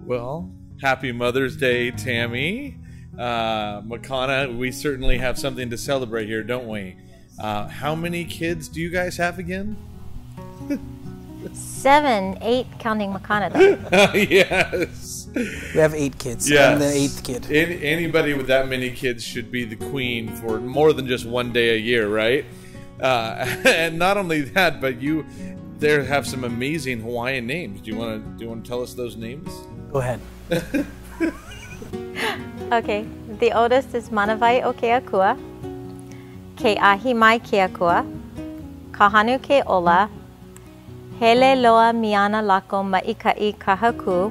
Well, happy Mother's Day, Tammy. Makana, we certainly have something to celebrate here, don't we? How many kids do you guys have again? 7, 8, counting Makana though. Yes. We have 8 kids. Yes. I'm the 8th kid. Anybody with that many kids should be the queen for more than just one day a year, right? And not only that, but you there have some amazing Hawaiian names. Do you want to tell us those names? Go ahead. Okay, the oldest is Manawai o Keakua, Ke'ahi mai Keakua, Kahanu Ke'ola, Hele loa miana lako ma'ika'i kahaku,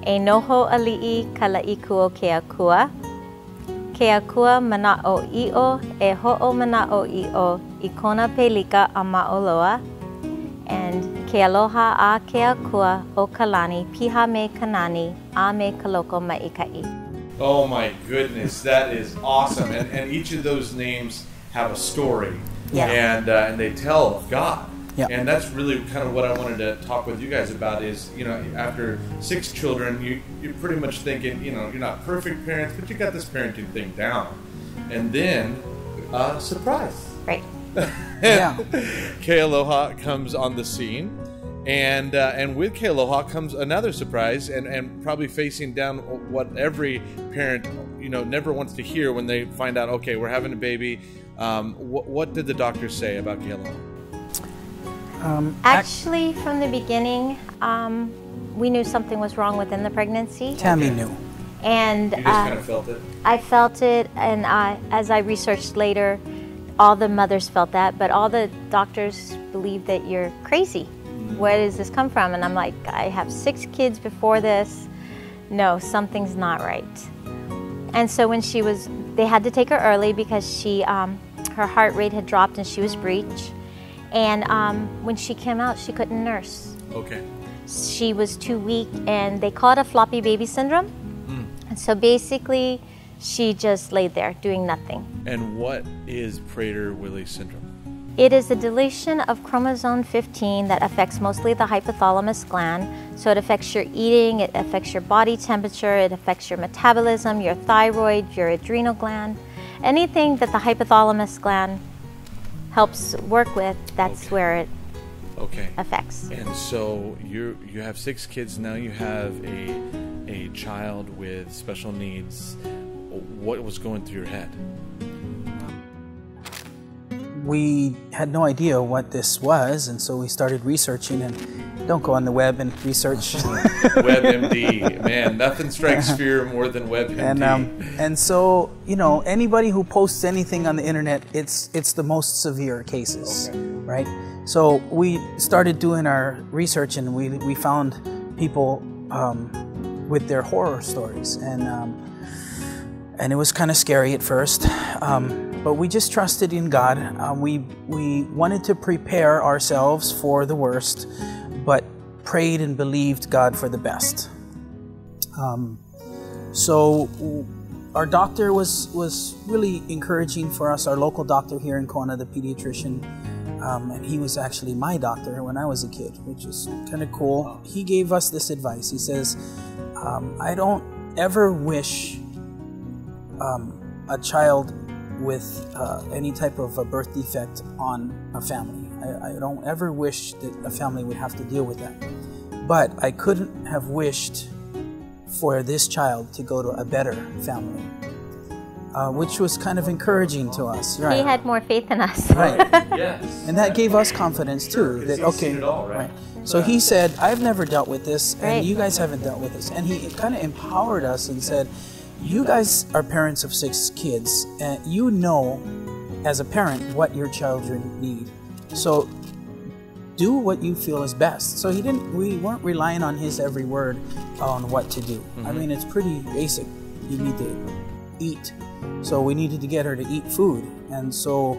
e noho ali'i kala'iku o Keakua, Keakua mana'o i'o, e ho'o mana'o i'o, I kona pelika a ma'oloa, and Kealoha a Keakua o Kalani, piha me kanani, a me kaloko ma'ika'i. Oh my goodness, that is awesome! And each of those names have a story, and they tell of God. Yeah. And that's really kind of what I wanted to talk with you guys about. Is after 6 children, you're pretty much thinking you're not perfect parents, but you got this parenting thing down. And then surprise, Right. Yeah. Kealoha comes on the scene. And with Kealoha comes another surprise, and probably facing down what every parent never wants to hear when they find out, okay, we're having a baby. What did the doctors say about Kealoha? Actually, from the beginning, we knew something was wrong within the pregnancy. Tammy knew. And You just kind of felt it? I felt it, and as I researched later, all the mothers felt that, but all the doctors believe that you're crazy. Where does this come from? And I'm like, I have 6 kids before this. No, something's not right. And so when they had to take her early because her heart rate had dropped and she was breech. And when she came out, she couldn't nurse. Okay. She was too weak, and they call it a floppy baby syndrome. And so basically, she just laid there doing nothing. And what is Prader-Willi syndrome? It is a deletion of chromosome 15 that affects mostly the hypothalamus gland. So it affects your eating, it affects your body temperature, it affects your metabolism, your thyroid, your adrenal gland. Anything that the hypothalamus gland helps work with, that's where it affects. And so you have 6 kids now. You have a child with special needs. What was going through your head? We had no idea what this was, and so we started researching. And don't go on the web and research. WebMD, man, nothing strikes fear more than WebMD. And so anybody who posts anything on the internet, it's the most severe cases, right? So we started doing our research, and we found people with their horror stories, and it was kind of scary at first. But we just trusted in God. We wanted to prepare ourselves for the worst, but prayed and believed God for the best. So our doctor was really encouraging for us. Our local doctor here in Kona, the pediatrician, and he was actually my doctor when I was a kid, which is kind of cool. He gave us this advice. He says, I don't ever wish a child with any type of a birth defect on a family. I don't ever wish that a family would have to deal with that. But I couldn't have wished for this child to go to a better family, which was kind of encouraging to us. Right? He had more faith in us. Right. Yes. And that gave us confidence too. That he's seen it all, right? So he said, I've never dealt with this, and Right. you guys haven't dealt with this. And he kind of empowered us and said, you guys are parents of 6 kids, and you know, as a parent, what your children need. So do what you feel is best. So we weren't relying on his every word on what to do. I mean, it's pretty basic. You need to eat. So we needed to get her to eat food. And so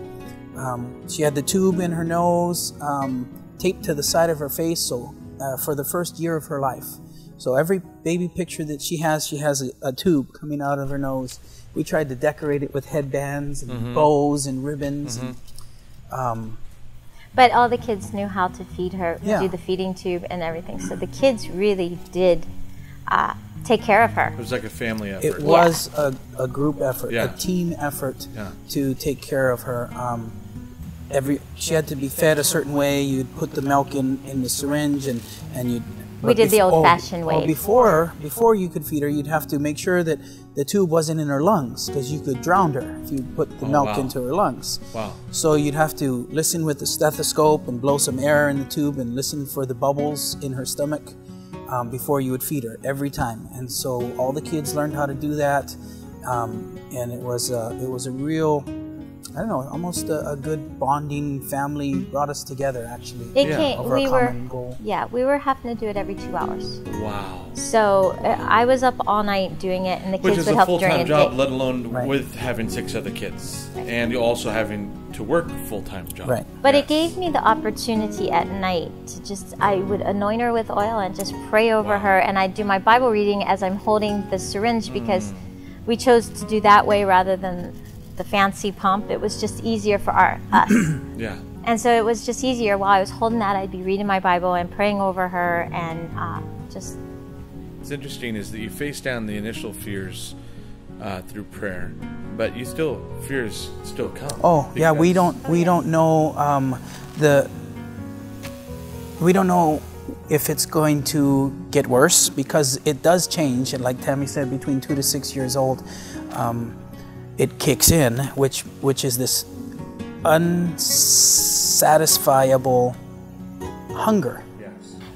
she had the tube in her nose, taped to the side of her face, so for the first year of her life. So every baby picture that she has a tube coming out of her nose. We tried to decorate it with headbands and bows and ribbons. But all the kids knew how to feed her, do the feeding tube and everything. So the kids really did take care of her. It was like a family effort. It was a group effort, Yeah. a team effort Yeah. to take care of her. She had to be fed a certain way. You'd put the milk in the syringe, and you'd. We did the old-fashioned way. Before you could feed her, you'd have to make sure that the tube wasn't in her lungs, because you could drown her if you put the milk into her lungs. Wow. So you'd have to listen with the stethoscope and blow some air in the tube and listen for the bubbles in her stomach before you would feed her every time. And so all the kids learned how to do that, and it was a real, I don't know, almost a good bonding family. Brought us together, actually. Over a common goal. Yeah, we were having to do it every 2 hours. Wow. So I was up all night doing it, and the Which kids is would a help during full-time the job, day. let alone Right. with having 6 other kids, and you also having to work a full-time job. Right. But Yes. it gave me the opportunity at night to I would anoint her with oil and just pray over her, and I'd do my Bible reading as I'm holding the syringe, because we chose to do that way rather than the fancy pump. It was just easier for us. Yeah. And so it was just easier. While I was holding that, I'd be reading my Bible and praying over her, and just... What's interesting is that you face down the initial fears through prayer, but fears still come. Oh yeah, we don't know we don't know if it's going to get worse, because it does change. And like Tammy said, between 2 to 6 years old, it kicks in, which is this unsatisfiable hunger.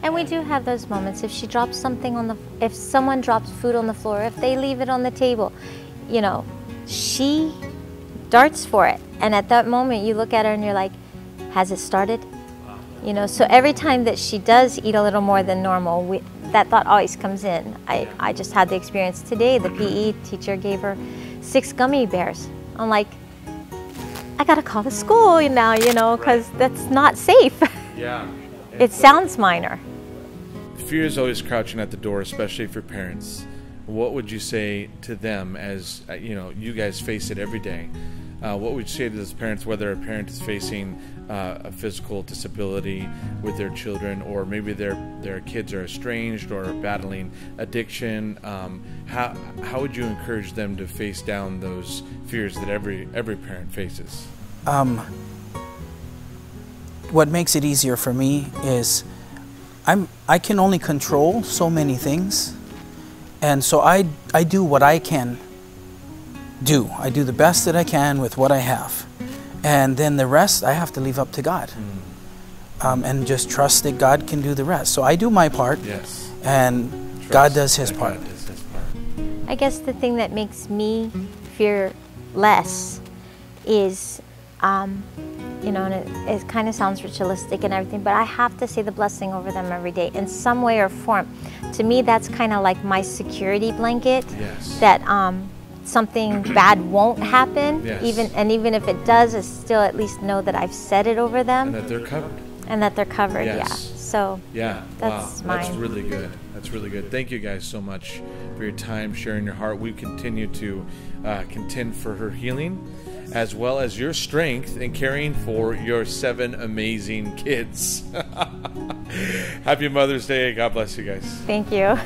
And we do have those moments. If she drops something if someone drops food on the floor, if they leave it on the table, she darts for it. And at that moment, you look at her and you're like, has it started? So every time that she does eat a little more than normal, that thought always comes in. I just had the experience today. The PE teacher gave her 6 gummy bears. I'm like, I gotta call the school now, because that's not safe. Yeah. It sounds minor. Fear is always crouching at the door, especially for parents. What would you say to them as, you guys face it every day? What would you say to those parents, whether a parent is facing a physical disability with their children, or maybe their kids are estranged or battling addiction? How would you encourage them to face down those fears that every parent faces? What makes it easier for me is I can only control so many things, and so I do what I can do. I do the best that I can with what I have, and then the rest I have to leave up to God, and just trust that God can do the rest. So I do my part, Yes. and Trust God does His that part. God does His part. I guess the thing that makes me fear less is, and it kind of sounds ritualistic and everything, but I have to say the blessing over them every day in some way or form. To me, that's kind of like my security blanket. Yes. That something bad won't happen. Yes. Even if it does, I still at least know that I've said it over them. And that they're covered. And that they're covered. Yes. Yeah. So Yeah, that's wow, that's mine. really good. That's really good. Thank you guys so much for your time, sharing your heart. We continue to contend for her healing, as well as your strength in caring for your 7 amazing kids. Happy Mother's Day. God bless you guys. Thank you.